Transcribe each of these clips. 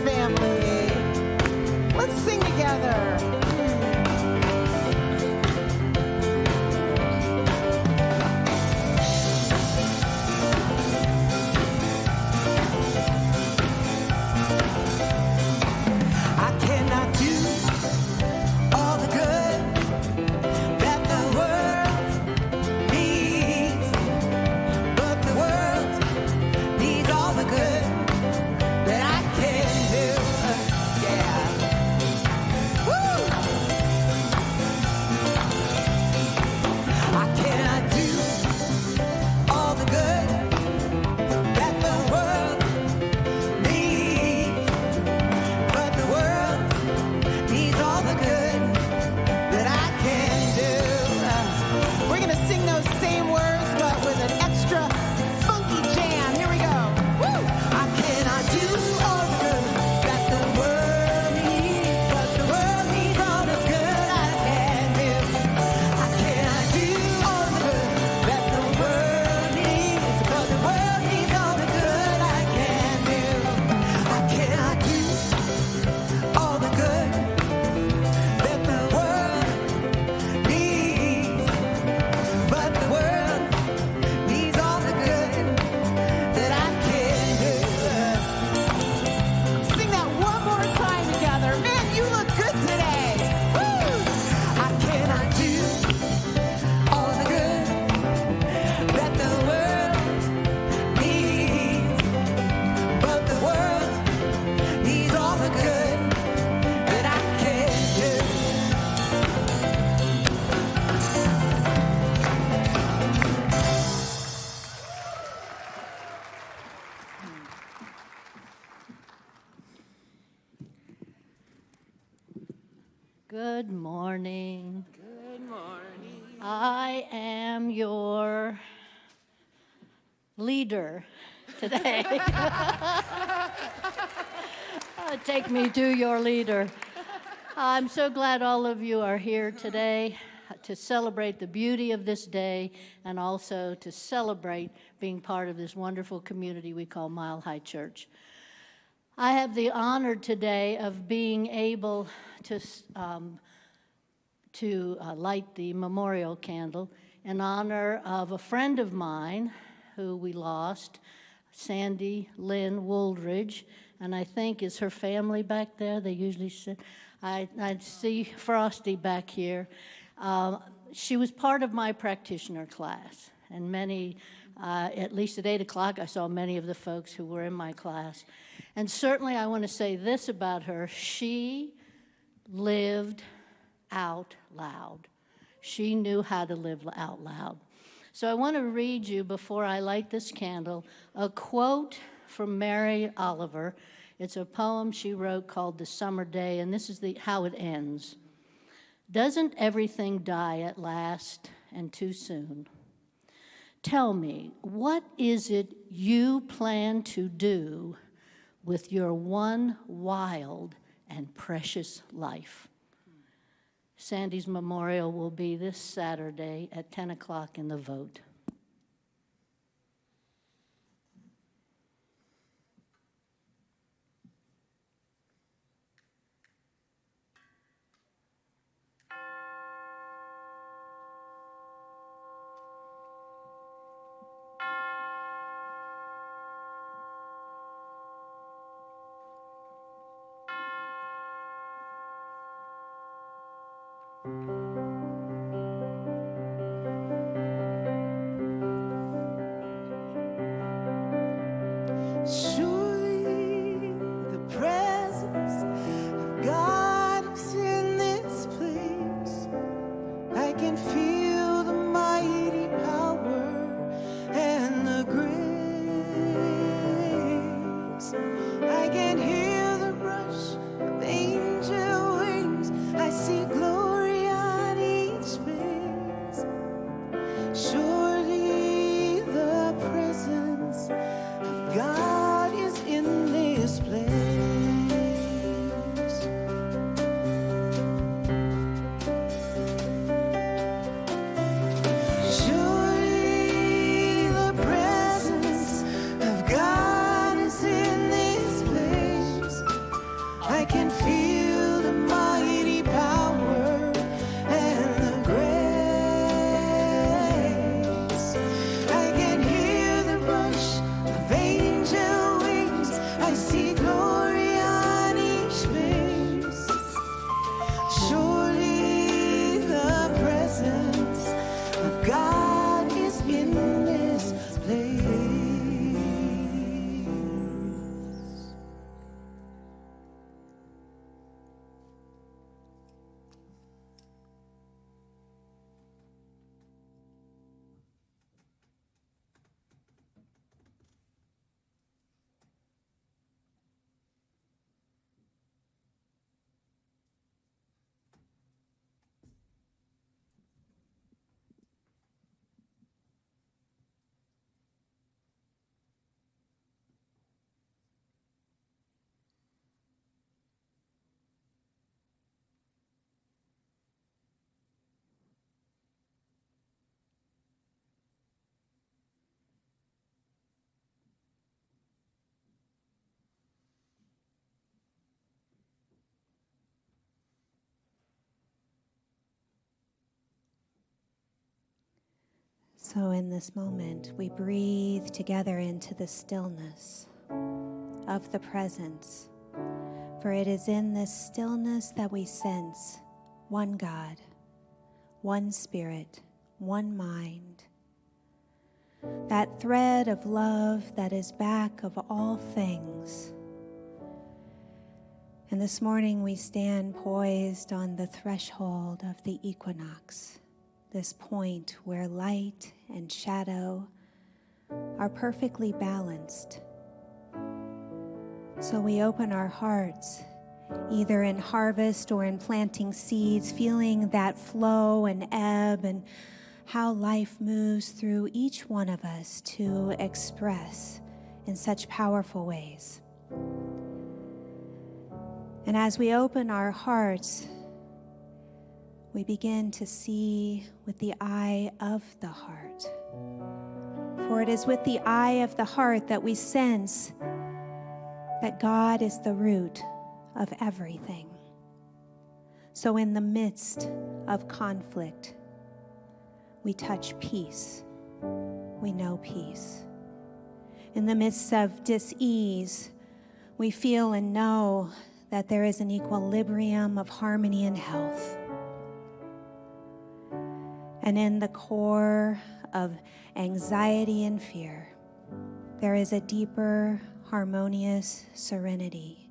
family. Let's sing together. I cannot do all the good that the world needs, but the world needs all the good that I can do. Yeah. Woo! I cannot do all the good that the world needs, but the world needs all the good that I can do. We're gonna sing those same words, but with an extra funky jam. Here we go. Woo! I cannot do all the good that the world needs, but the world needs all the good I can do. I cannot do all the good that the world needs, but the world needs all the good I can do. I cannot do all the good that the world needs, but the world needs all the good that I can do. Sing that one more time together. Man, you look good today. Woo! I cannot do all the good that the world needs, but the world needs all the good that I can do. Good morning. Good morning. I am your leader today. Take me to your leader. I'm so glad all of you are here today to celebrate the beauty of this day and also to celebrate being part of this wonderful community we call Mile High Church. I have the honor today of being able to light the memorial candle in honor of a friend of mine who we lost, Sandy Lynn Wooldridge, and I think is her family back there. They usually sit. I see Frosty back here. She was part of my practitioner class, and many, at least at 8 o'clock, I saw many of the folks who were in my class. And certainly I want to say this about her. She lived out loud. She knew how to live out loud. So I want to read you, before I light this candle, a quote from Mary Oliver. It's a poem she wrote called The Summer Day, and this is how it ends. Doesn't everything die at last and too soon? Tell me, what is it you plan to do with your one wild and precious life? Sandy's memorial will be this Saturday at 10 o'clock in the Vote. Surely the presence of God is in this place. I can feel the mighty power and the grace. I can hear the rush of angel wings. I see glory on each face. Surely the presence of God is So in this moment, we breathe together into the stillness of the presence. For it is in this stillness that we sense one God, one Spirit, one mind. That thread of love that is back of all things. And this morning we stand poised on the threshold of the equinox, this point where light and shadow are perfectly balanced. So we open our hearts, either in harvest or in planting seeds, feeling that flow and ebb and how life moves through each one of us to express in such powerful ways. And as we open our hearts, we begin to see with the eye of the heart. For it is with the eye of the heart that we sense that God is the root of everything. So in the midst of conflict, we touch peace. We know peace. In the midst of dis-ease, we feel and know that there is an equilibrium of harmony and health. And in the core of anxiety and fear, there is a deeper, harmonious serenity.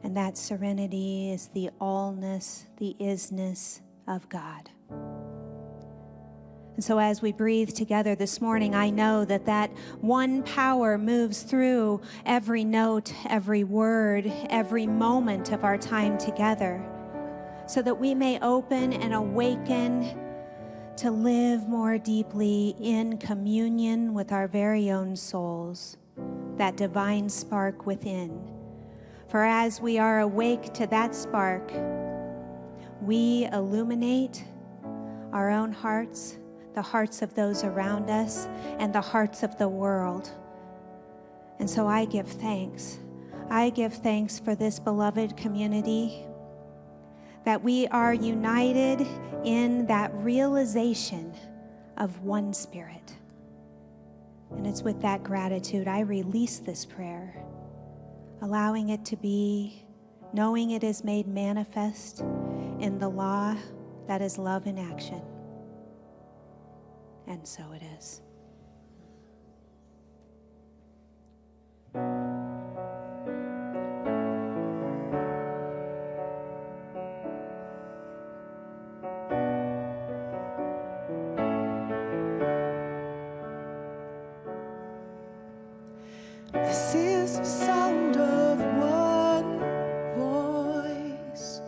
And that serenity is the allness, the isness of God. And so as we breathe together this morning, I know that that one power moves through every note, every word, every moment of our time together, so that we may open and awaken to live more deeply in communion with our very own souls, that divine spark within. For as we are awake to that spark, we illuminate our own hearts, the hearts of those around us, and the hearts of the world. And so I give thanks. I give thanks for this beloved community, that we are united in that realization of one Spirit. And it's with that gratitude I release this prayer, allowing it to be, knowing it is made manifest in the law that is love in action. And so it is. This is the sound of one voice,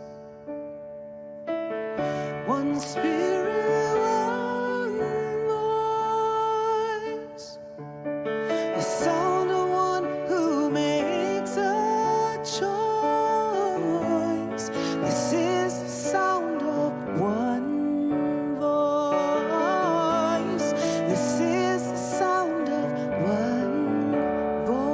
one Spirit, one voice. The sound of one who makes a choice. This is the sound of one voice. This is the sound of one voice.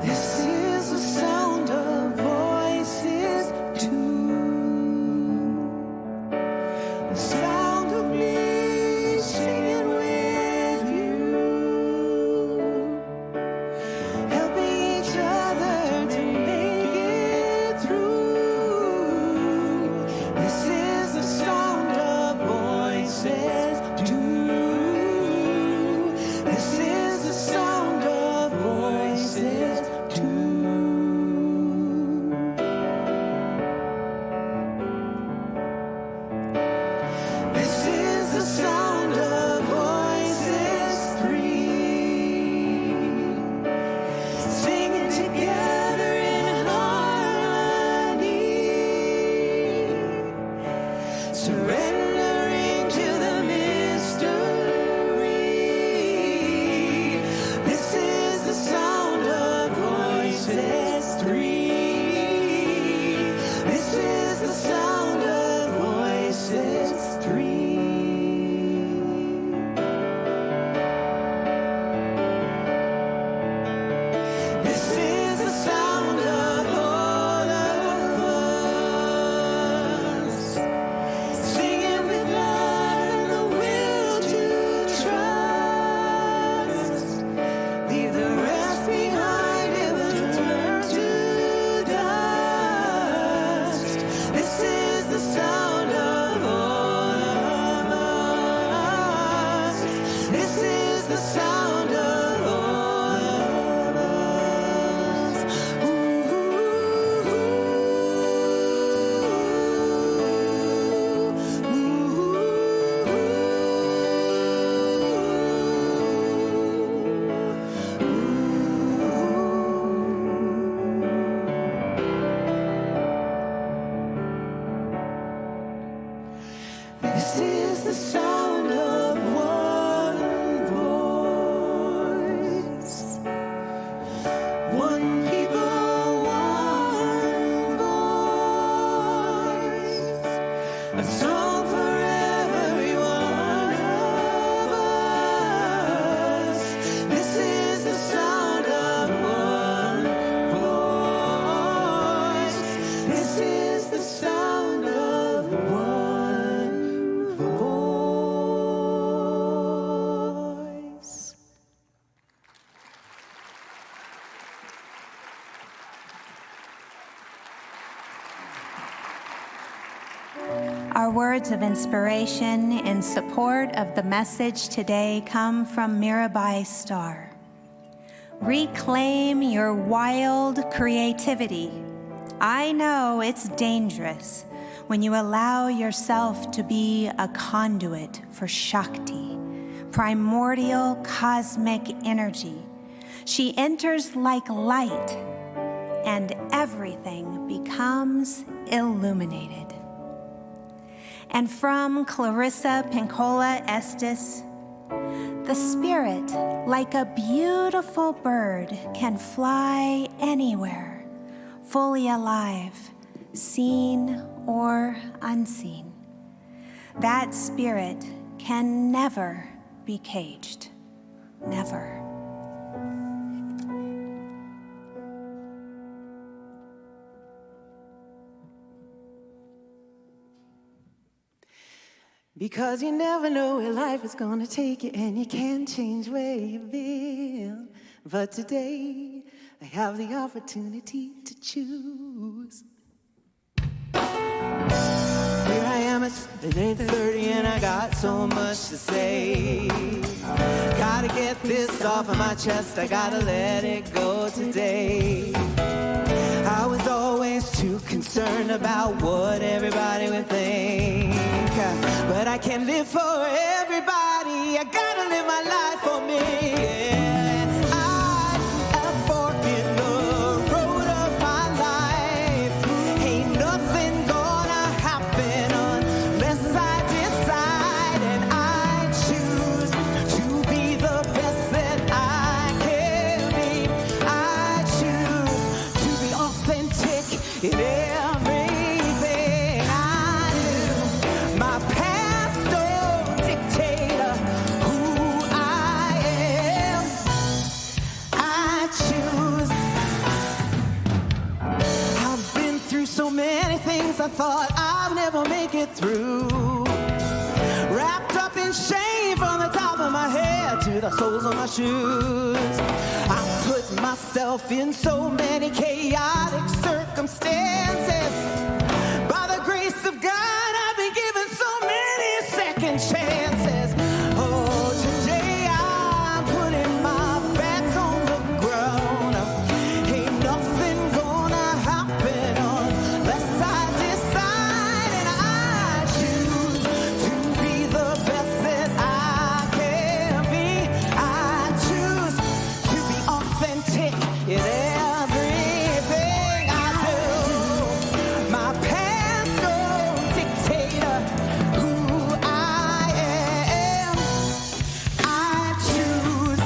This is the sound of voices too. The sound of me singing with you, helping each other to make it through. This is the sound of voices too. This is the sound of voices too. This is the sound of voices three, singing together in harmony, surrendering to the mystery. This is the sound of voices three. This is the sound of voices three. This is the sound of all of This is the sound of one voice. One people, one voice. A song for every one of us. This is the sound of one voice. This is the sound of one voice. Our words of inspiration in support of the message today come from Mirabai Starr. Reclaim your wild creativity. I know it's dangerous when you allow yourself to be a conduit for Shakti, primordial cosmic energy. She enters like light, and everything becomes illuminated. And from Clarissa Pincola Estes, the spirit, like a beautiful bird, can fly anywhere, fully alive, seen or unseen. That spirit can never be caged, never. Because you never know where life is gonna take you, and you can't change where you've been. But today, I have the opportunity to choose. Here I am, it's 8:30, and I got so much to say. Gotta get this off of my chest, I gotta let it go today. I was always too concerned about what everybody would think. But I can't live for everybody, I gotta live my life for me. Yeah. I am forking the road of my life. Ain't nothing gonna happen unless I decide, and I choose to be the best that I can be. I choose to be authentic in everything I do. My past don't dictate who I am. I choose. I've been through so many things I thought I'd never make it through. Wrapped up in shame from the top of my head to the soles of my shoes. I put myself in so many chaotic circumstances. By the grace of God, I've been given so many second chances. Oh, today I'm putting my back on the ground. Ain't nothing gonna happen unless I decide, and I choose to be the best that I can be. I choose to be authentic in everything I do. My past don't dictate who I am. I choose.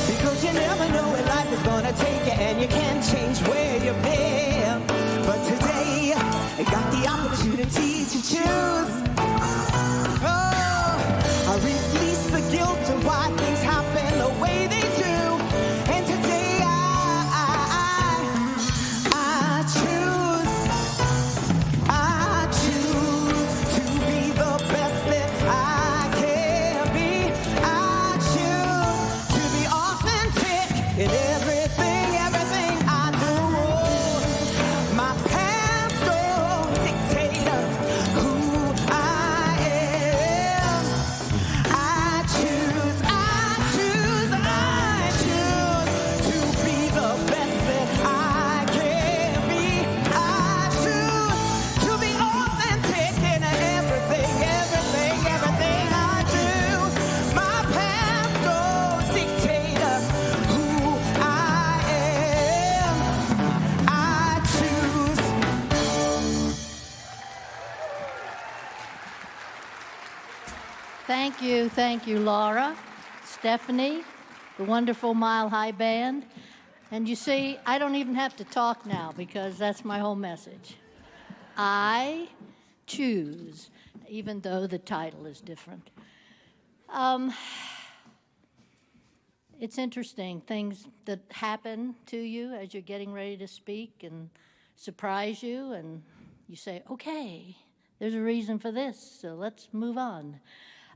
Because you never know where life is gonna take you, and you can't change where you've been. But today, I got the opportunity to choose. Oh, I release the guilt of why things happen the way they do. And today I choose. I choose to be the best that I can be. I choose to be authentic in everything I do. My past don't dictate who I Thank you, Laura, Stephanie, the wonderful Mile High Band. And you see, I don't even have to talk now because that's my whole message. I choose, even though the title is different. It's interesting, things that happen to you as you're getting ready to speak and surprise you, and you say, okay, there's a reason for this, so let's move on.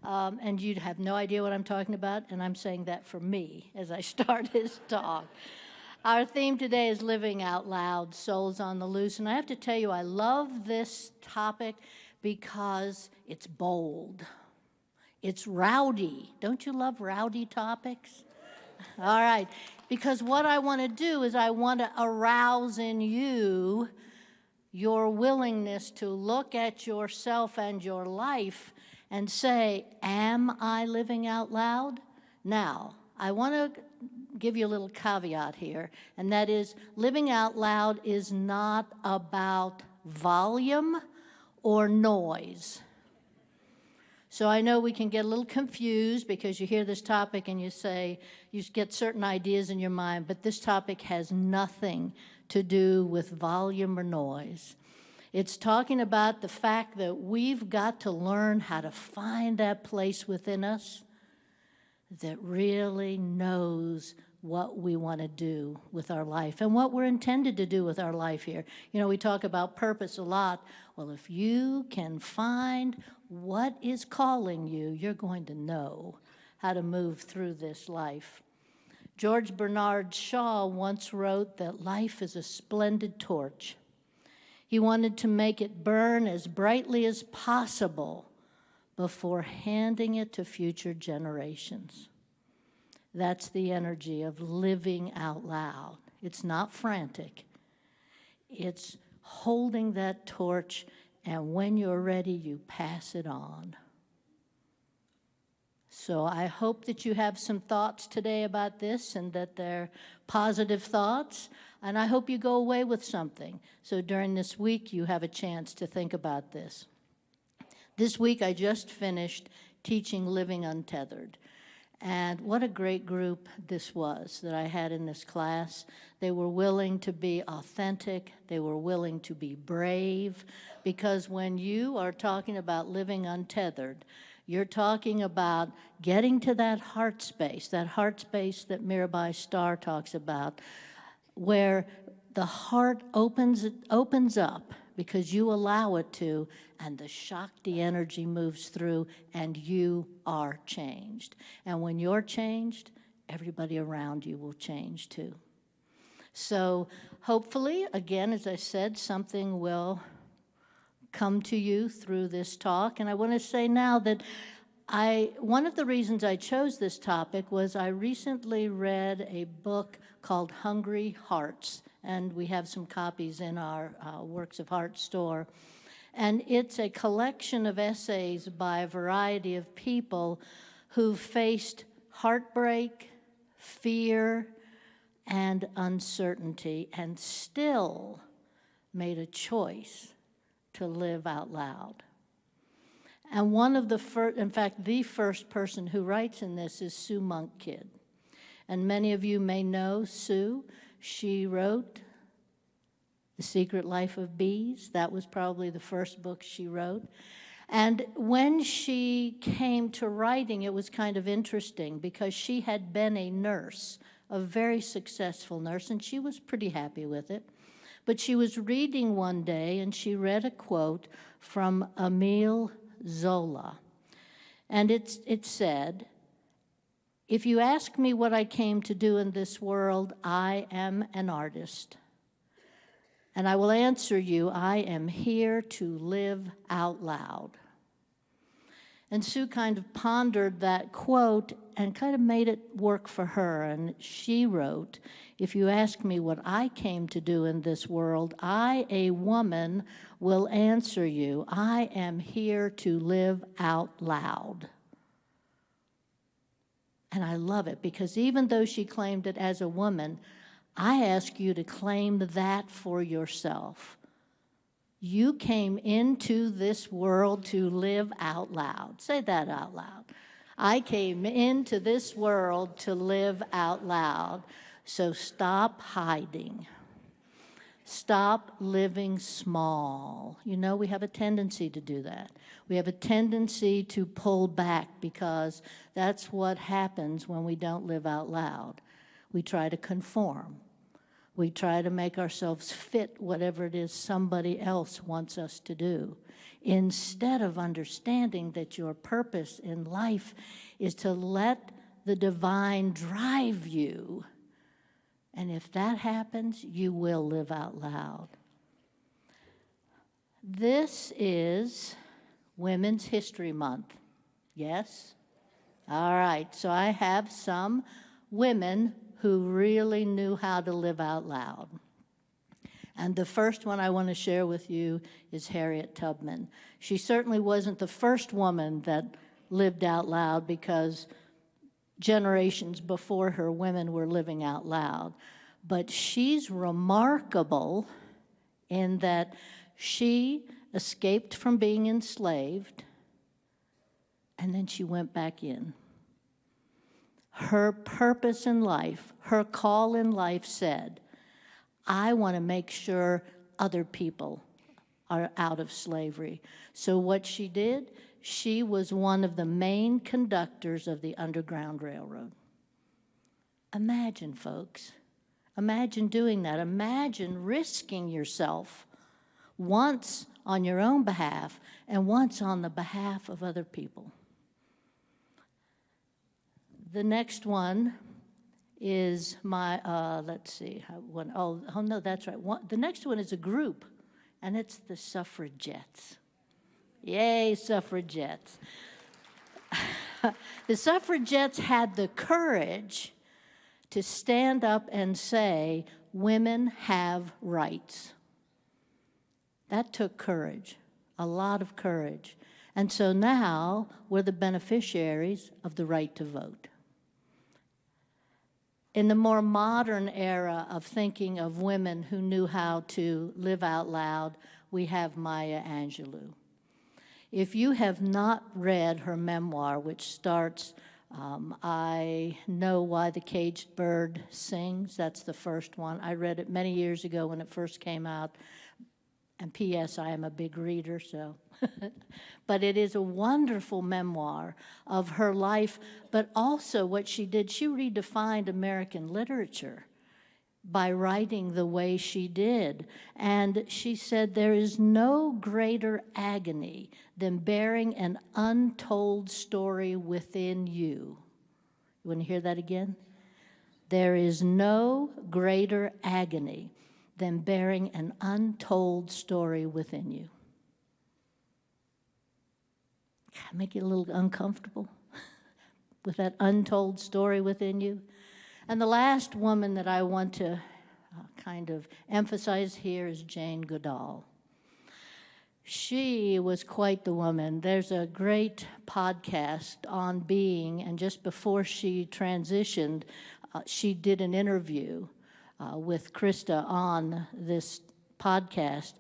And you'd have no idea what I'm talking about, and I'm saying that for me as I start this talk. Our theme today is Living Out Loud, Souls on the Loose, and I have to tell you, I love this topic because it's bold. It's rowdy. Don't you love rowdy topics? All right, because what I want to do is I want to arouse in you your willingness to look at yourself and your life and say, am I living out loud? Now, I want to give you a little caveat here, and that is living out loud is not about volume or noise. So I know we can get a little confused because you hear this topic and you say, you get certain ideas in your mind, but this topic has nothing to do with volume or noise. It's talking about the fact that we've got to learn how to find that place within us that really knows what we want to do with our life and what we're intended to do with our life here. You know, we talk about purpose a lot. Well, if you can find what is calling you, you're going to know how to move through this life. George Bernard Shaw once wrote that life is a splendid torch. He wanted to make it burn as brightly as possible before handing it to future generations. That's the energy of living out loud. It's not frantic. It's holding that torch, and when you're ready, you pass it on. So I hope that you have some thoughts today about this and that they're positive thoughts, and I hope you go away with something. So during this week, you have a chance to think about this. This week, I just finished teaching Living Untethered. And what a great group this was that I had in this class. They were willing to be authentic. They were willing to be brave. Because when you are talking about living untethered, you're talking about getting to that heart space that Mirabai Starr talks about, where the heart opens up because you allow it to, and the Shakti energy moves through, and you are changed. And when you're changed, everybody around you will change too. So hopefully, again, as I said, something will come to you through this talk. And I want to say now that one of the reasons I chose this topic was I recently read a book called Hungry Hearts, and we have some copies in our Works of Heart store. And it's a collection of essays by a variety of people who faced heartbreak, fear, and uncertainty, and still made a choice to live out loud. And one of the first, in fact, the first person who writes in this is Sue Monk Kidd. And many of you may know Sue. She wrote The Secret Life of Bees. That was probably the first book she wrote. And when she came to writing, it was kind of interesting because she had been a nurse, a very successful nurse, and she was pretty happy with it. But she was reading one day, and she read a quote from Emile Zola. And it said, "If you ask me what I came to do in this world, I am an artist. And I will answer you, I am here to live out loud." And Sue kind of pondered that quote and kind of made it work for her. And she wrote, "If you ask me what I came to do in this world, I, a woman, will answer you, I am here to live out loud." And I love it because even though she claimed it as a woman, I ask you to claim that for yourself. You came into this world to live out loud. Say that out loud. I came into this world to live out loud. So stop hiding. Stop living small. You know, we have a tendency to do that. We have a tendency to pull back because that's what happens when we don't live out loud. We try to conform. We try to make ourselves fit whatever it is somebody else wants us to do, instead of understanding that your purpose in life is to let the divine drive you. And if that happens, you will live out loud. This is Women's History Month. Yes? All right, so I have some women who really knew how to live out loud. And the first one I want to share with you is Harriet Tubman. She certainly wasn't the first woman that lived out loud, because generations before her, women were living out loud. But she's remarkable in that she escaped from being enslaved, and then she went back in. Her purpose in life, her call in life said, I want to make sure other people are out of slavery. So what she did, she was one of the main conductors of the Underground Railroad. Imagine, folks. Imagine doing that. Imagine risking yourself once on your own behalf and once on the behalf of other people. The next one is my, let's see, oh no, that's right. The next one is a group, and it's the suffragettes. Yay, suffragettes. The suffragettes had the courage to stand up and say, women have rights. That took courage, a lot of courage. And so now we're the beneficiaries of the right to vote. In the more modern era of thinking of women who knew how to live out loud, we have Maya Angelou. If you have not read her memoir, which starts, I Know Why the Caged Bird Sings, that's the first one. I read it many years ago when it first came out. And P.S., I am a big reader, so. But it is a wonderful memoir of her life, but also what she did. She redefined American literature by writing the way she did. And she said, there is no greater agony than bearing an untold story within you. You want to hear that again? There is no greater agony than bearing an untold story within you. Make you a little uncomfortable with that untold story within you? And the last woman that I want to kind of emphasize here is Jane Goodall. She was quite the woman. There's a great podcast on being, and just before she transitioned, she did an interview with Krista on this podcast,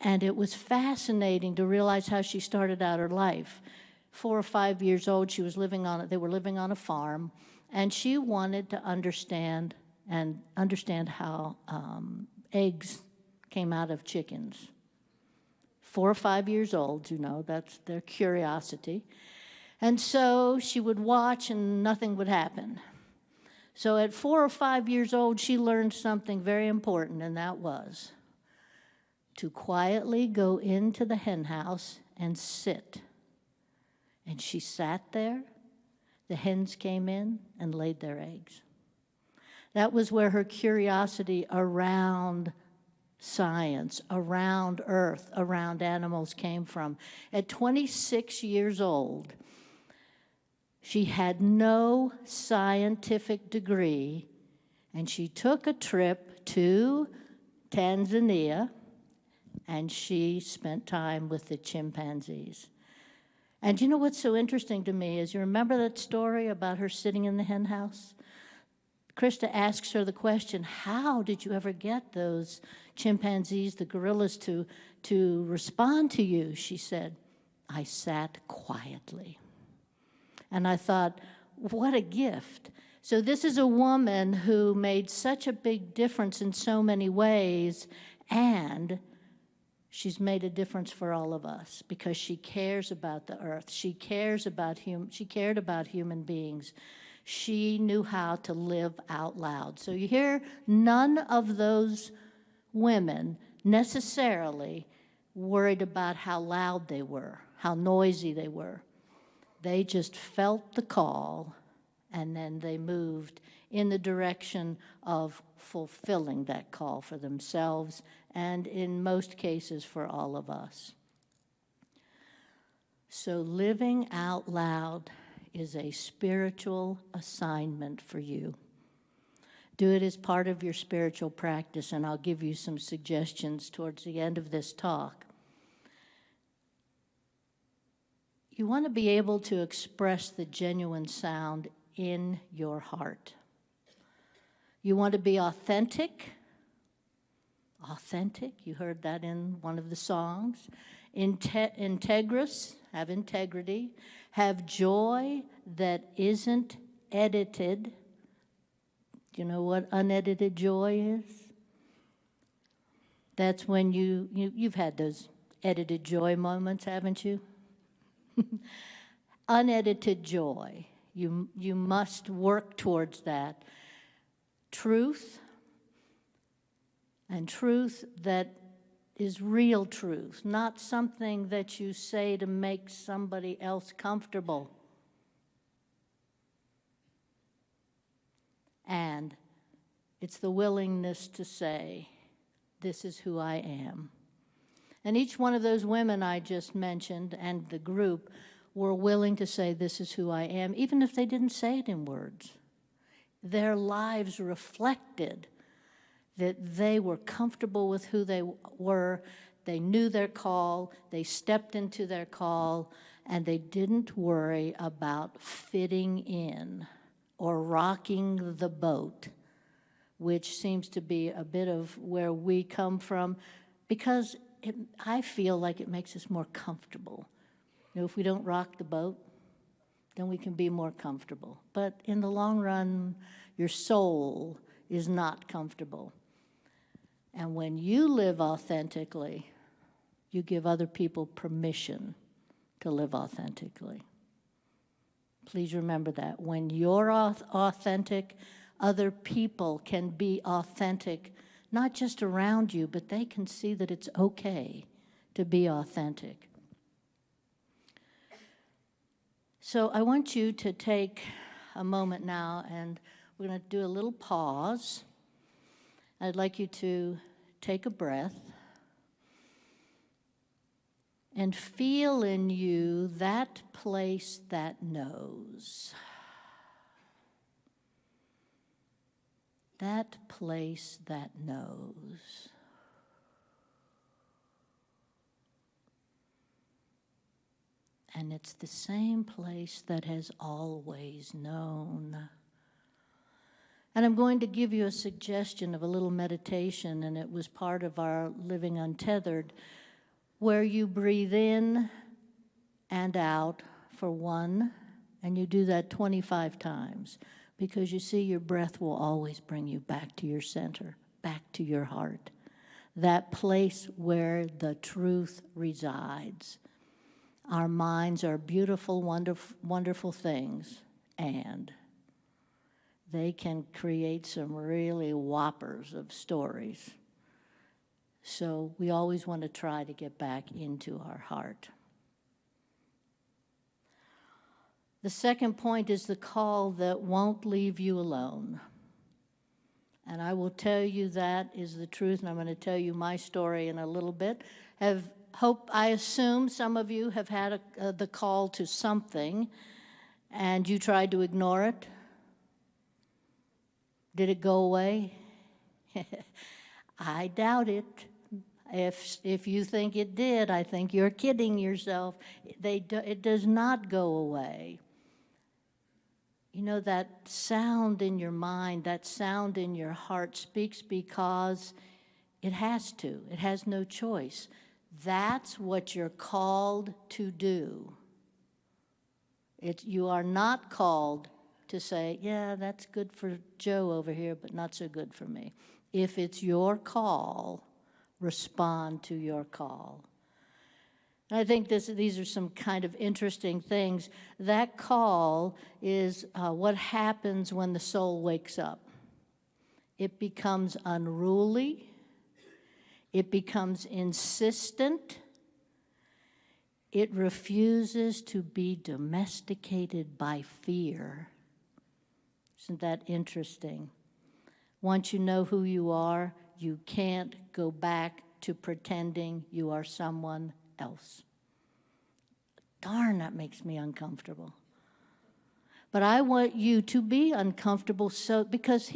and it was fascinating to realize how she started out her life. 4 or 5 years old, they were living on a farm, and she wanted to understand how eggs came out of chickens. 4 or 5 years old, you know, that's their curiosity. And so she would watch and nothing would happen. So at 4 or 5 years old, she learned something very important, and that was to quietly go into the hen house and sit. And she sat there. The hens came in and laid their eggs. That was where her curiosity around science, around earth, around animals came from. At 26 years old, she had no scientific degree, and she took a trip to Tanzania, and she spent time with the chimpanzees. And you know what's so interesting to me is, you remember that story about her sitting in the hen house? Krista asks her the question, how did you ever get those chimpanzees, the gorillas, to respond to you? She said, I sat quietly. And I thought, what a gift. So this is a woman who made such a big difference in so many ways, and she's made a difference for all of us because she cares about the earth. She cares about she cared about human beings. She knew how to live out loud. So you hear none of those women necessarily worried about how loud they were, how noisy they were. They just felt the call, and then they moved in the direction of fulfilling that call for themselves, and in most cases for all of us. So living out loud is a spiritual assignment for you. Do it as part of your spiritual practice, and I'll give you some suggestions towards the end of this talk. You want to be able to express the genuine sound in your heart. You want to be authentic. Authentic, you heard that in one of the songs. Integrous, have integrity. Have joy that isn't edited. Do you know what unedited joy is? That's when you've had those edited joy moments, haven't you? Unedited joy. You must work towards that. Truth, and truth that is real truth, not something that you say to make somebody else comfortable. And it's the willingness to say, this is who I am. And each one of those women I just mentioned and the group were willing to say, this is who I am, even if they didn't say it in words. Their lives reflected that they were comfortable with who they were, they knew their call, they stepped into their call, and they didn't worry about fitting in or rocking the boat, which seems to be a bit of where we come from, because I feel like it makes us more comfortable. You know, if we don't rock the boat, then we can be more comfortable. But in the long run, your soul is not comfortable. And when you live authentically, you give other people permission to live authentically. Please remember that. When you're authentic, other people can be authentic, not just around you, but they can see that it's okay to be authentic. So I want you to take a moment now, and we're going to do a little pause. I'd like you to take a breath and feel in you that place that knows. That place that knows. And it's the same place that has always known. And I'm going to give you a suggestion of a little meditation, and it was part of our Living Untethered, where you breathe in and out for 1, and you do that 25 times, because you see your breath will always bring you back to your center, back to your heart, that place where the truth resides. Our minds are beautiful, wonderful, wonderful things, and they can create some really whoppers of stories. So we always want to try to get back into our heart. The second point is the call that won't leave you alone. And I will tell you that is the truth, and I'm going to tell you my story in a little bit. I assume some of you have had the call to something, and you tried to ignore it. Did it go away? I doubt it. If you think it did, I think you're kidding yourself. It does not go away. You know, that sound in your mind, that sound in your heart speaks because it has to. It has no choice. That's what you're called to do. You are not called to say, yeah, that's good for Joe over here, but not so good for me. If it's your call, respond to your call. And I think these are some kind of interesting things. That call is what happens when the soul wakes up. It becomes unruly. It becomes insistent. It refuses to be domesticated by fear. Isn't that interesting? Once you know who you are, you can't go back to pretending you are someone else. Darn, that makes me uncomfortable. But I want you to be uncomfortable because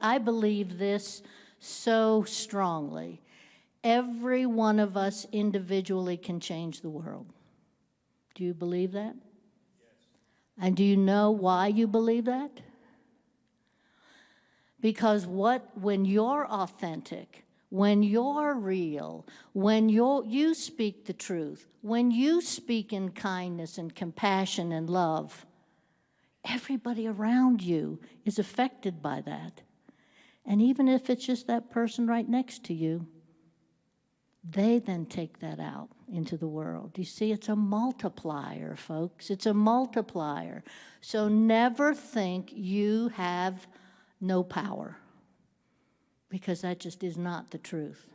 I believe this so strongly. Every one of us individually can change the world. Do you believe that? Yes. And do you know why you believe that? Because when you're authentic, when you're real, when you speak the truth, when you speak in kindness and compassion and love, everybody around you is affected by that. And even if it's just that person right next to you, they then take that out into the world. You see, it's a multiplier, folks. It's a multiplier. So never think you have no power, because that just is not the truth.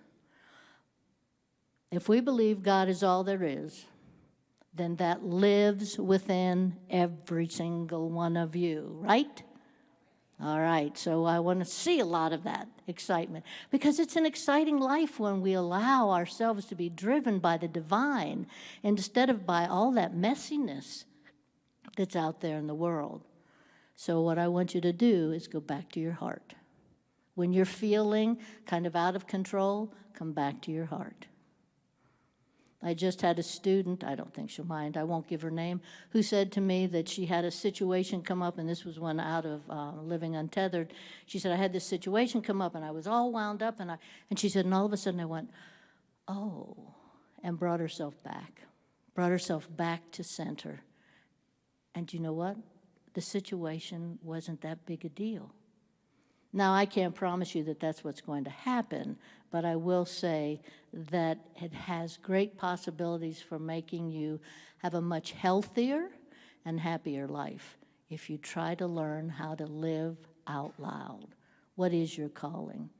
If we believe God is all there is, then that lives within every single one of you, right? All right, so I want to see a lot of that excitement, because it's an exciting life when we allow ourselves to be driven by the divine instead of by all that messiness that's out there in the world. So what I want you to do is go back to your heart. When you're feeling kind of out of control, come back to your heart. I just had a student, I don't think she'll mind, I won't give her name, who said to me that she had a situation come up, and this was one out of Living Untethered. She said, I had this situation come up, and I was all wound up, and she said, and all of a sudden I went, oh, and brought herself back to center. And you know what? The situation wasn't that big a deal. Now, I can't promise you that that's what's going to happen, but I will say that it has great possibilities for making you have a much healthier and happier life if you try to learn how to live out loud. What is your calling?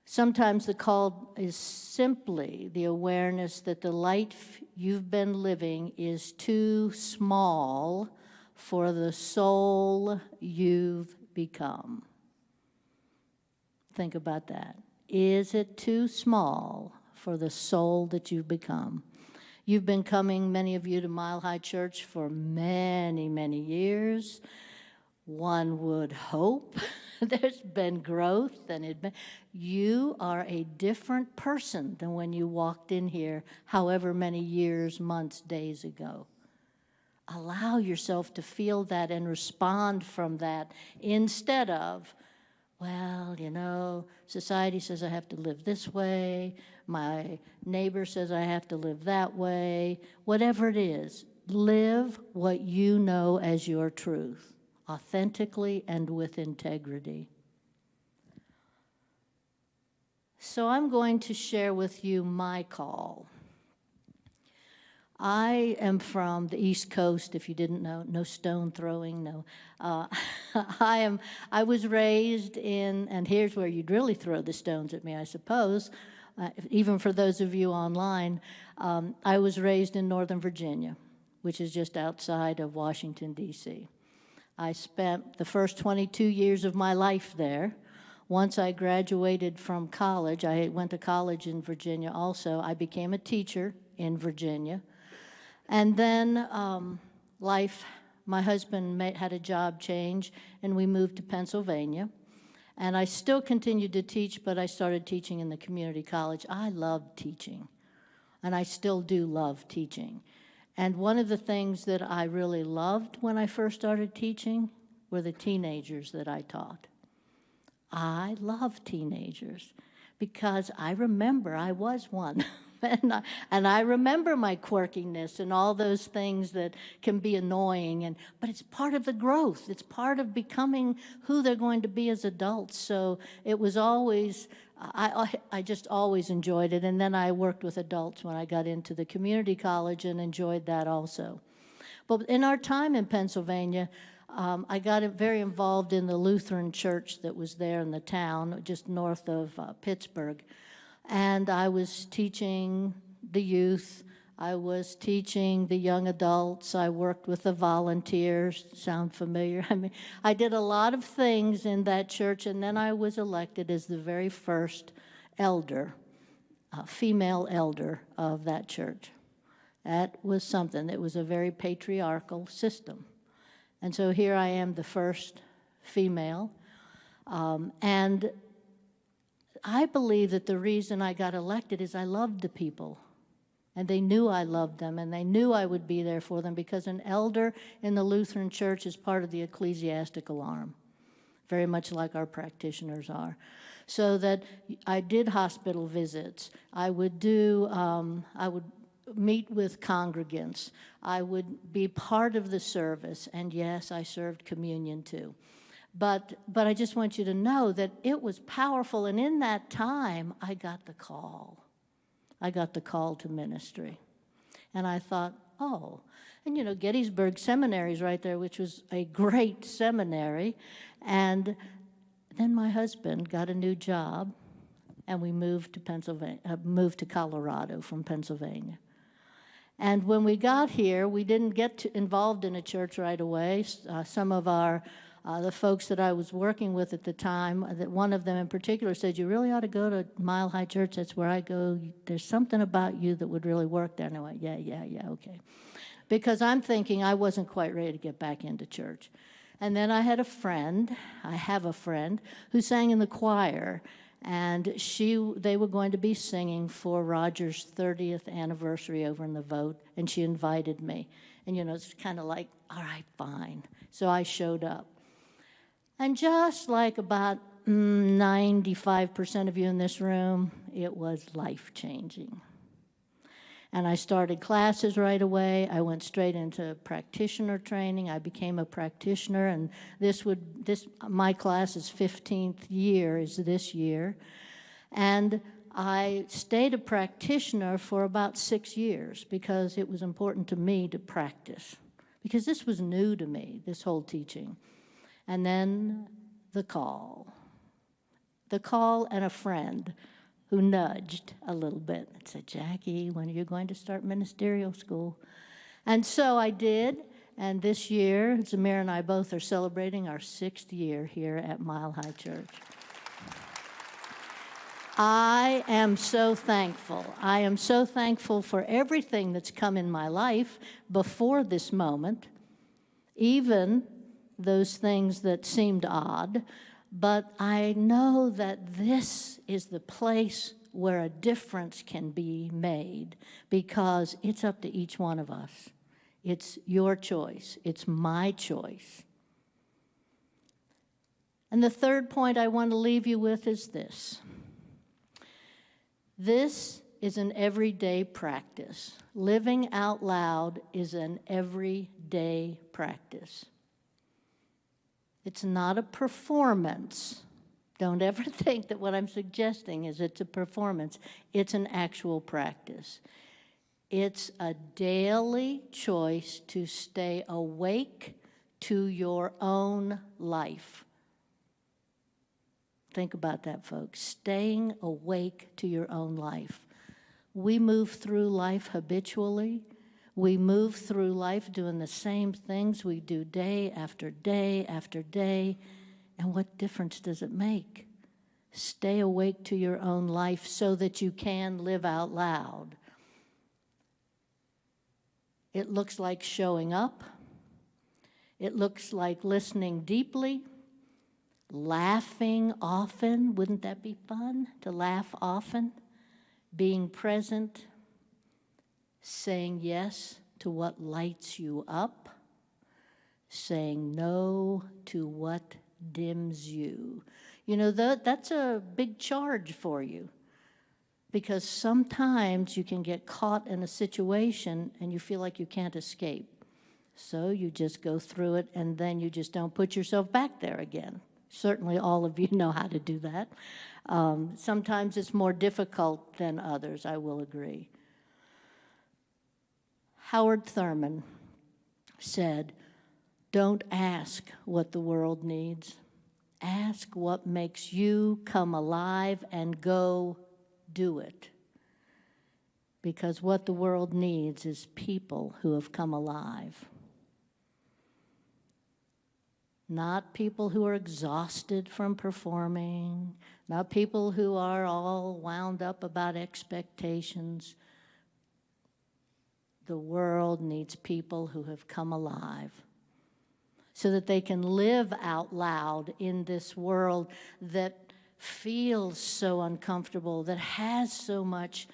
Sometimes the call is simply the awareness that the life you've been living is too small for the soul you've become. Think about that. Is it too small for the soul that you've become? You've been coming, many of you, to Mile High Church for many, many years. One would hope there's been growth, and you are a different person than when you walked in here however many years, months, days ago. Allow yourself to feel that and respond from that instead of, well, you know, society says I have to live this way, my neighbor says I have to live that way. Whatever it is, live what you know as your truth, authentically and with integrity. So I'm going to share with you my call. I am from the East Coast, if you didn't know, no stone throwing, no. I was raised in, and here's where you'd really throw the stones at me, I suppose, even for those of you online. I was raised in Northern Virginia, which is just outside of Washington, D.C. I spent the first 22 years of my life there. Once I graduated from college, I went to college in Virginia also. I became a teacher in Virginia. And then my husband had a job change, and we moved to Pennsylvania. And I still continued to teach, but I started teaching in the community college. I loved teaching, and I still do love teaching. And one of the things that I really loved when I first started teaching were the teenagers that I taught. I love teenagers because I remember I was one. and I remember my quirkiness and all those things that can be annoying, but it's part of the growth. It's part of becoming who they're going to be as adults. So it was always, I just always enjoyed it. And then I worked with adults when I got into the community college and enjoyed that also. But in our time in Pennsylvania, I got very involved in the Lutheran church that was there in the town, just north of Pittsburgh. And I was teaching the youth. I was teaching the young adults. I worked with the volunteers. Sound familiar? I mean, I did a lot of things in that church, and then I was elected as the very first elder, female elder of that church. That was something. It was a very patriarchal system. And so here I am, the first female. And I believe that the reason I got elected is I loved the people. And they knew I loved them, and they knew I would be there for them, because an elder in the Lutheran church is part of the ecclesiastical arm, very much like our practitioners are. So that I did hospital visits. I would meet with congregants. I would be part of the service, and yes, I served communion too. But I just want you to know that it was powerful, and in that time, I got the call. I got the call to ministry. And I thought, oh, and you know, Gettysburg Seminary is right there, which was a great seminary. And then my husband got a new job, and we moved to moved to Colorado from Pennsylvania. And when we got here, we didn't get involved in a church right away. Some of the folks that I was working with at the time, that one of them in particular said, you really ought to go to Mile High Church. That's where I go. There's something about you that would really work there. And I went, yeah, okay. Because I'm thinking I wasn't quite ready to get back into church. And then I have a friend who sang in the choir. And they were going to be singing for Roger's 30th anniversary over in the Vote, and she invited me. And, you know, it's kind of like, all right, fine. So I showed up. And just like about 95% of you in this room, it was life-changing. And I started classes right away. I went straight into practitioner training. I became a practitioner, and my class's 15th year is this year. And I stayed a practitioner for about 6 years because it was important to me to practice, because this was new to me, this whole teaching. And then the call and a friend who nudged a little bit and said, Jackie, when are you going to start ministerial school? And so I did, and this year, Zamir and I both are celebrating our 6th year here at Mile High Church. I am so thankful. I am so thankful for everything that's come in my life before this moment, even those things that seemed odd. But I know that this is the place where a difference can be made, because it's up to each one of us. It's your choice. It's my choice. And the third point I want to leave you with is this. This is an everyday practice. Living out loud is an everyday practice. It's not a performance. Don't ever think that what I'm suggesting is it's a performance. It's an actual practice. It's a daily choice to stay awake to your own life. Think about that, folks. Staying awake to your own life. We move through life habitually. We move through life doing the same things we do day after day after day. And what difference does it make? Stay awake to your own life so that you can live out loud. It looks like showing up. It looks like listening deeply, laughing often. Wouldn't that be fun, to laugh often? Being present, saying yes to what lights you up, saying no to what dims you. You know, that's a big charge for you, because sometimes you can get caught in a situation and you feel like you can't escape. So you just go through it, and then you just don't put yourself back there again. Certainly all of you know how to do that. Sometimes it's more difficult than others, I will agree. Howard Thurman said, "Don't ask what the world needs. Ask what makes you come alive and go do it." Because what the world needs is people who have come alive. Not people who are exhausted from performing, not people who are all wound up about expectations. The world needs people who have come alive so that they can live out loud in this world that feels so uncomfortable, that has so much,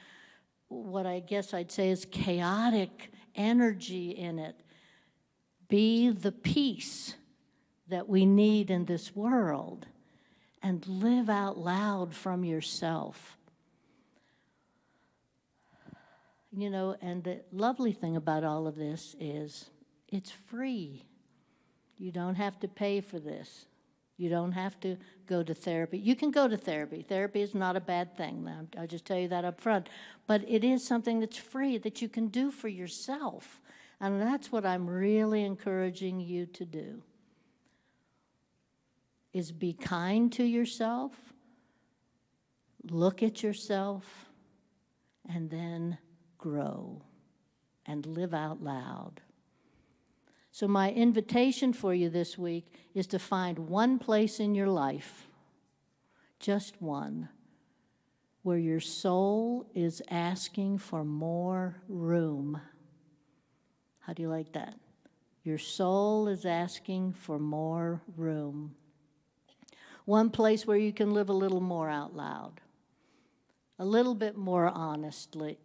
what I guess I'd say is chaotic energy in it. Be the peace that we need in this world and live out loud from yourself. You know, and the lovely thing about all of this is it's free. You don't have to pay for this. You don't have to go to therapy. You can go to therapy. Therapy is not a bad thing. I'll just tell you that up front. But it is something that's free that you can do for yourself. And that's what I'm really encouraging you to do, is be kind to yourself, look at yourself, and then grow and live out loud. So my invitation for you this week is to find one place in your life, just one, where your soul is asking for more room. How do you like that? Your soul is asking for more room. One place where you can live a little more out loud, a little bit more honestly,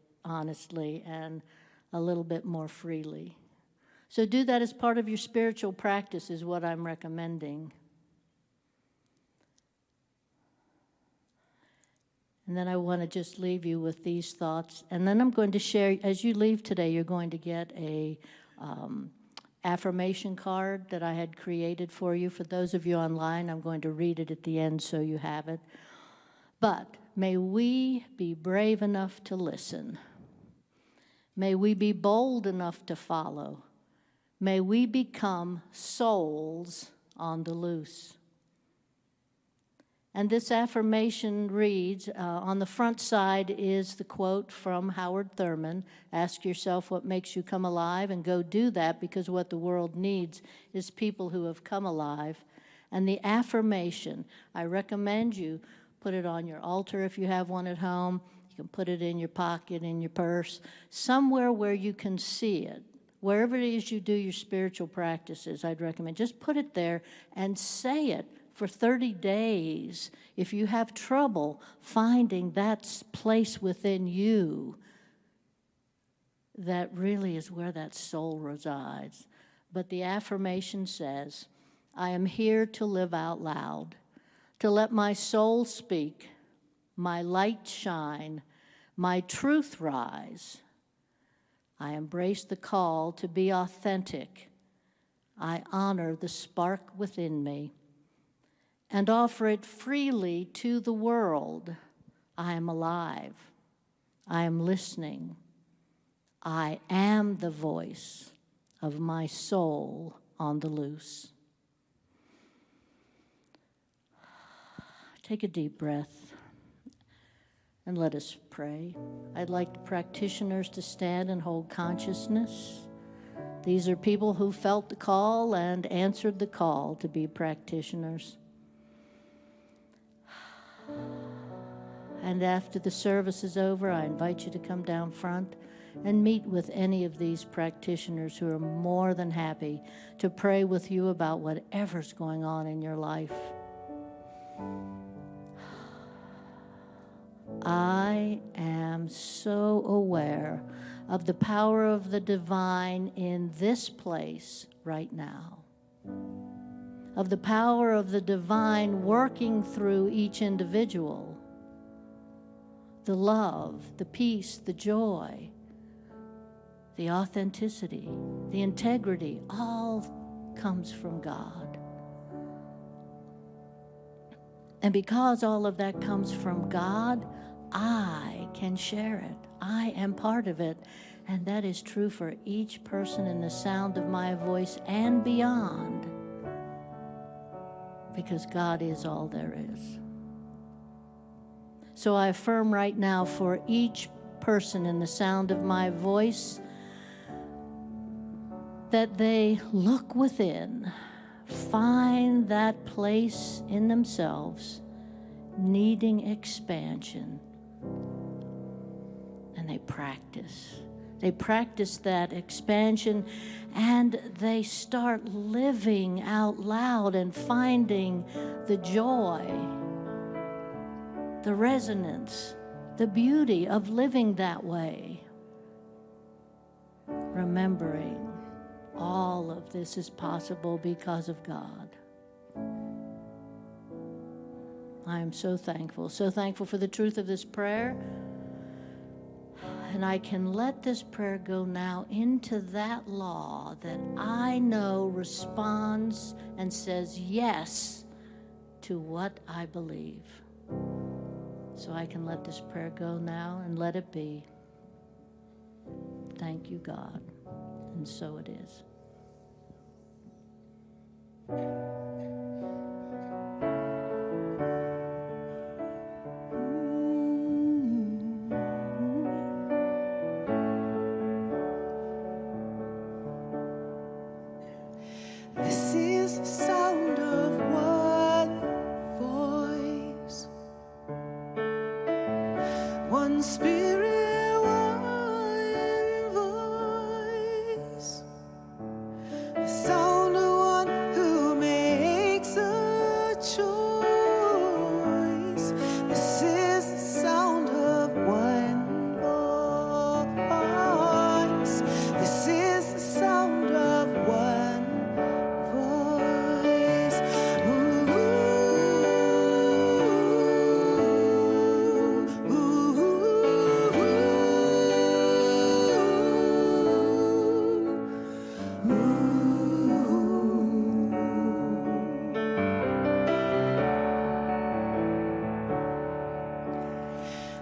and a little bit more freely. So do that as part of your spiritual practice is what I'm recommending. And then I want to just leave you with these thoughts. And then I'm going to share, as you leave today, you're going to get a affirmation card that I had created for you. For those of you online, I'm going to read it at the end so you have it. But may we be brave enough to listen. May we be bold enough to follow. May we become souls on the loose. And this affirmation reads, on the front side is the quote from Howard Thurman, "Ask yourself what makes you come alive and go do that, because what the world needs is people who have come alive." And the affirmation, I recommend you put it on your altar if you have one at home. You can put it in your pocket, in your purse, somewhere where you can see it. Wherever it is you do your spiritual practices, I'd recommend just put it there and say it for 30 days. If you have trouble finding that place within you, that really is where that soul resides. But the affirmation says, "I am here to live out loud, to let my soul speak, my light shine, my truth rise. I embrace the call to be authentic. I honor the spark within me and offer it freely to the world. I am alive. I am listening. I am the voice of my soul on the loose." Take a deep breath. And let us pray. I'd like the practitioners to stand and hold consciousness. These are people who felt the call and answered the call to be practitioners. And after the service is over, I invite you to come down front and meet with any of these practitioners who are more than happy to pray with you about whatever's going on in your life. I am so aware of the power of the divine in this place right now, of the power of the divine working through each individual. The love, the peace, the joy, the authenticity, the integrity, all comes from God. And because all of that comes from God, I can share it. I am part of it. And that is true for each person in the sound of my voice and beyond, because God is all there is. So I affirm right now for each person in the sound of my voice that they look within, find that place in themselves needing expansion, and they practice. They practice that expansion, and they start living out loud and finding the joy, the resonance, the beauty of living that way. Remembering all of this is possible because of God. I am so thankful for the truth of this prayer. And I can let this prayer go now into that law that I know responds and says yes to what I believe. So I can let this prayer go now and let it be. Thank you, God. And so it is. This is the sound of one voice, one spirit, one voice. The sound of one who makes a choice. This is the sound of one voice. This is the sound of one voice. Ooh, ooh, ooh,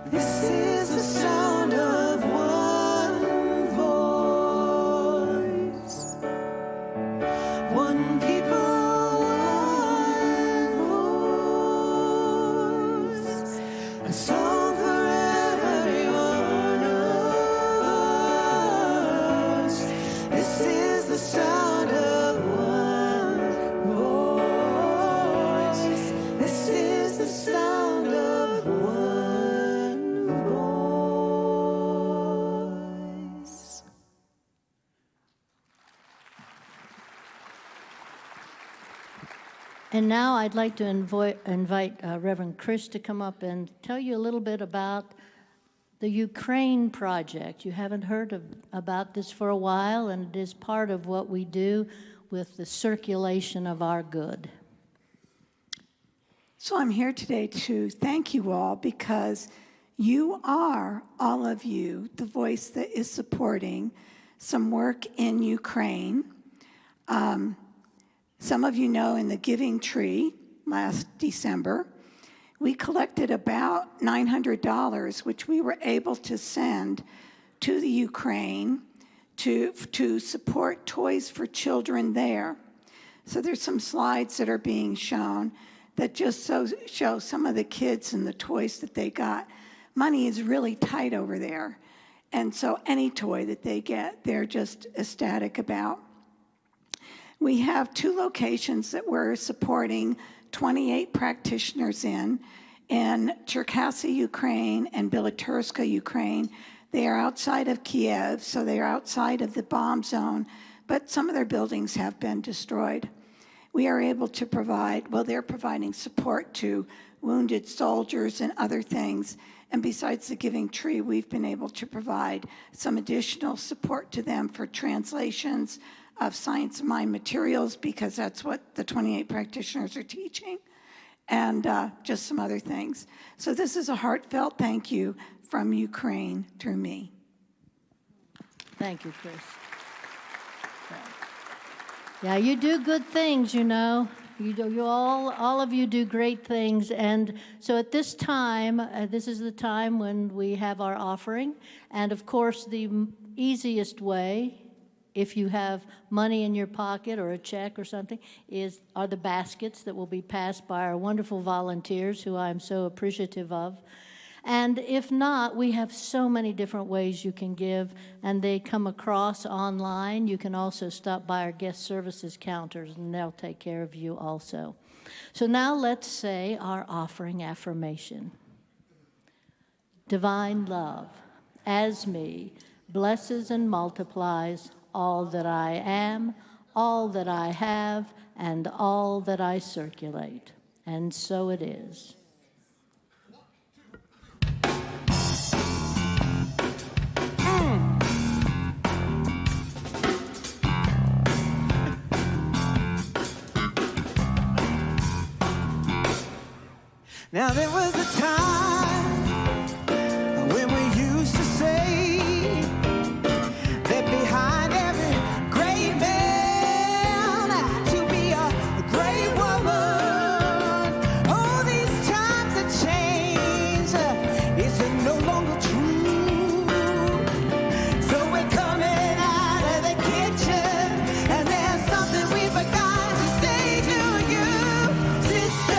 This is the sound of one voice, one people, one voice, a song for every one of us. This is the sound of one voice. This is the sound of one voice. And now I'd like to invite Reverend Chris to come up and tell you a little bit about the Ukraine project. You haven't heard about this for a while, and it is part of what we do with the circulation of our good. So I'm here today to thank you all, because you are, all of you, the voice that is supporting some work in Ukraine. Some of you know, in the Giving Tree last December, we collected about $900, which we were able to send to the Ukraine to support Toys for Children there. So there's some slides that are being shown that just show some of the kids and the toys that they got. Money is really tight over there. And so any toy that they get, they're just ecstatic about. We have 2 locations that we're supporting 28 practitioners in Cherkasy, Ukraine, and Bilaturska, Ukraine. They are outside of Kiev, so they are outside of the bomb zone, but some of their buildings have been destroyed. We are able to provide, they're providing support to wounded soldiers and other things, And besides the Giving Tree, we've been able to provide some additional support to them for translations of science of mind materials, because that's what the 28 practitioners are teaching, and just some other things. So this is a heartfelt thank you from Ukraine through me. Thank you, Chris. Yeah, you do good things, you know. All of you do great things. And so at this time, this is the time when we have our offering. And of course, the easiest way, if you have money in your pocket or a check or something, are the baskets that will be passed by our wonderful volunteers, who I'm so appreciative of. And if not, we have so many different ways you can give, and they come across online. You can also stop by our guest services counters, and they'll take care of you also. So now let's say our offering affirmation. Divine love, as me, blesses and multiplies all that I am, all that I have, and all that I circulate. And so it is. Now there was a time when we used to say that behind every great man to be a great woman. Oh, these times have changed. It's no longer true. So we're coming out of the kitchen, and there's something we forgot to say to you, sister.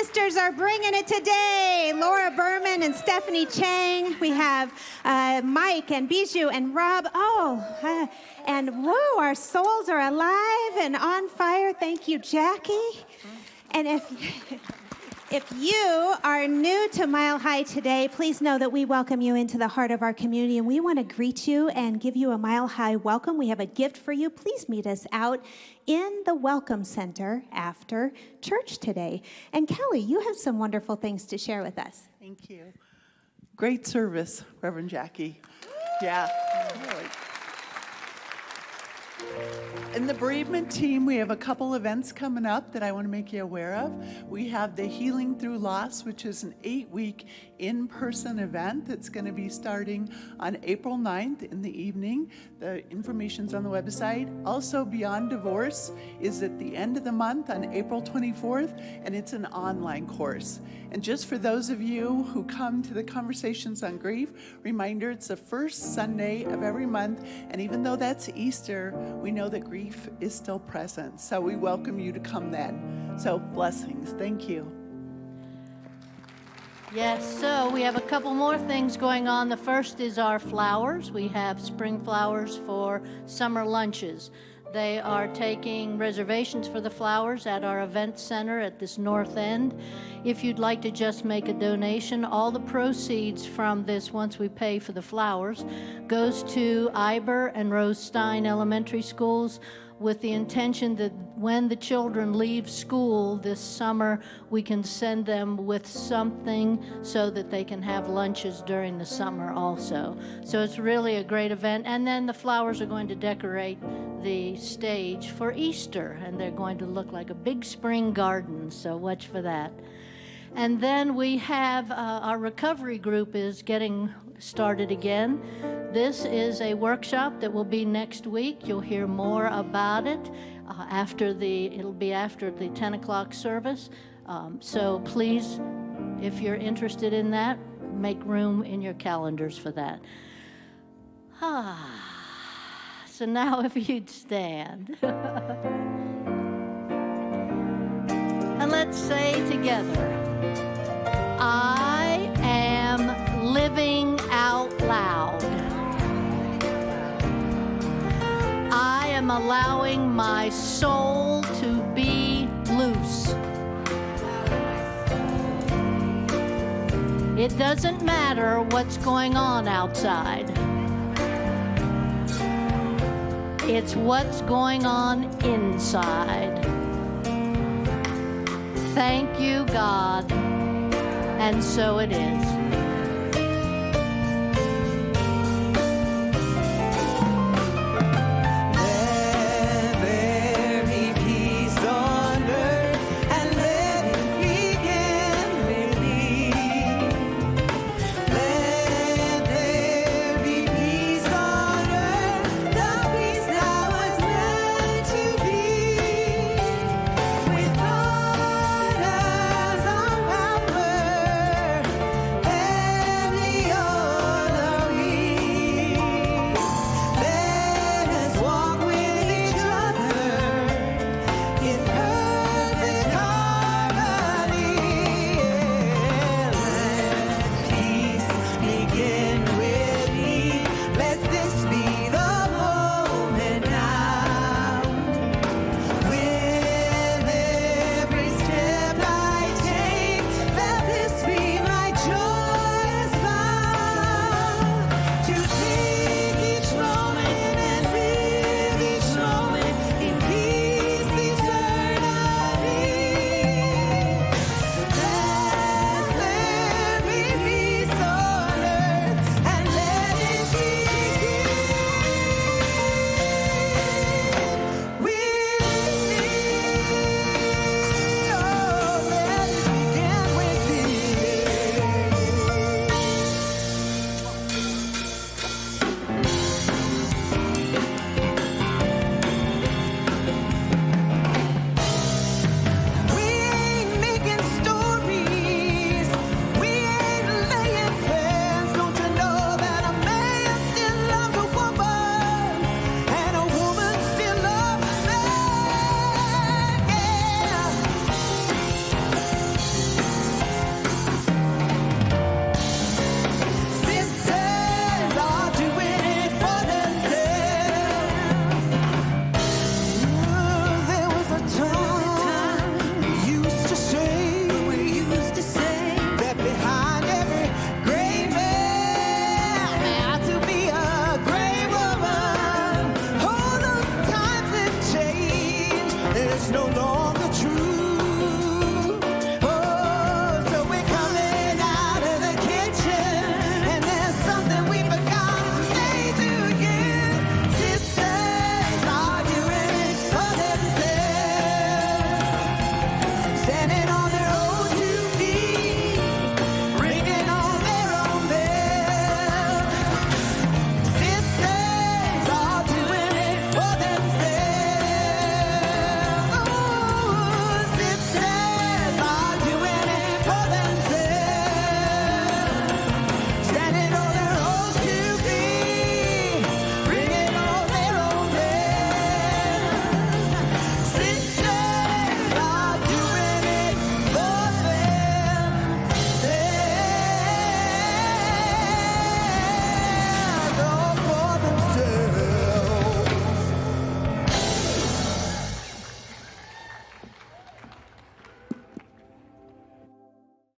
Sisters are bringing it today. Laura Berman and Stephanie Chang. We have Mike and Bijou and Rob. And whoa, our souls are alive and on fire. Thank you, Jackie. And if you are new to Mile High today, please know that we welcome you into the heart of our community, and we want to greet you and give you a Mile High welcome. We have a gift for you. Please meet us out in the Welcome Center after church today. And Kelly, you have some wonderful things to share with us. Thank you. Great service, Reverend Jackie. Yeah, really. In the bereavement team, we have a couple events coming up that I want to make you aware of. We have the Healing Through Loss, which is an 8-week in-person event that's going to be starting on April 9th in the evening. The information's on the website. Also, Beyond Divorce is at the end of the month on April 24th, and it's an online course. And just for those of you who come to the Conversations on Grief, reminder, it's the first Sunday of every month, and even though that's Easter, we know that grief is still present. So we welcome you to come then. So blessings. Thank you. Yes, so we have a couple more things going on. The first is our flowers. We have spring flowers for summer lunches. They are taking reservations for the flowers at our event center at this north end. If you'd like to just make a donation, all the proceeds from this, once we pay for the flowers, goes to Iber and Rose Stein Elementary Schools, with the intention that when the children leave school this summer, we can send them with something so that they can have lunches during the summer also. So it's really a great event. And then the flowers are going to decorate the stage for Easter, and they're going to look like a big spring garden, so watch for that. And then we have our recovery group is getting started again. This is a workshop that will be next week. You'll hear more about it it'll be after the 10 o'clock service. So please, if you're interested in that, make room in your calendars for that. So now if you'd stand. And let's say together, I am living out loud. I am allowing my soul to be loose. It doesn't matter what's going on outside. It's what's going on inside. Thank you, God. And so it is.